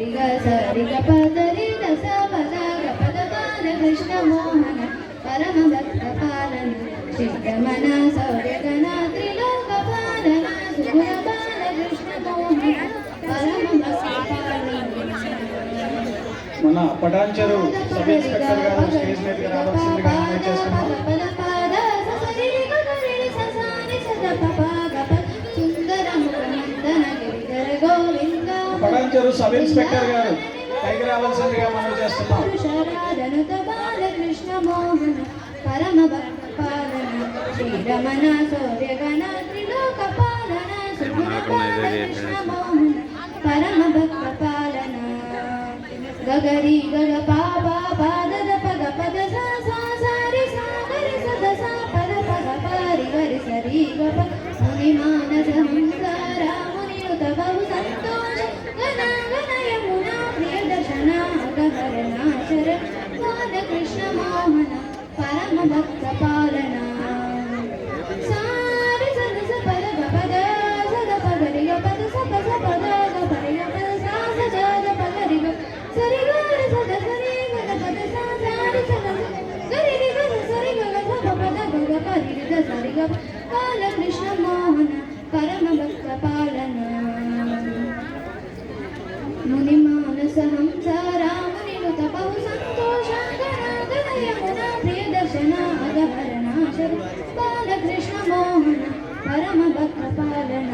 రిగ సరిగ పదరి దశ పద పద బాలకృష్ణ మోహన పరమ భక్త పాలన శ్రీరమణ సౌర్యగణ త్రిలోక పాలన సుగుణ బాలకృష్ణ మోహన పరమ భక్త పాలన. మన పటాన్చెరు సబ్ ఇన్స్పెక్టర్ గారు స్టేజ్ మీదకి రావాల్సిందిగా మనవి చేస్తున్నాం. పటాన్చెరు సబ్ ఇన్స్పెక్టర్ గారు పైకి రావాల్సిందిగా మనవి చేస్తున్నాం. బాలకృష్ణ మోహన పరమ భక్త పాలన శ్రీరమణ సౌర్యగణ త్రిలోక పాలన సుగుణ బాలకృష్ణ మోహన పరమ భక్త పాలన. గగరి గగ పాప పాదద పద పద సా సా సారి సా గరి సద సా పద పద పారి గరి సరి గ ప ముని మానస హంసార మునియుత బహు సంతోష గణ గణ యమునా ప్రియ దర్శన అగహరణ శర బాలకృష్ణ మోహన పరమ భక్త పాలన. సారి సద స పద గ పద సద పద రి గ పద స పద పద గ పరి గ పద సా స గ పద రి గ సరి గ సద సరి గ పద సా సారి సద గరి రి గ సరి గ స పద గ పరి రి గ సరి గ బాలకృష్ణ మోహన పరమ భక్త పాలన. ముని మానస హంసార మునినుత బహు సంతోష గణ గణ యమునా ప్రియ దర్శన అగహరణ శర బాలకృష్ణ మోహన పరమ భక్త పాలన.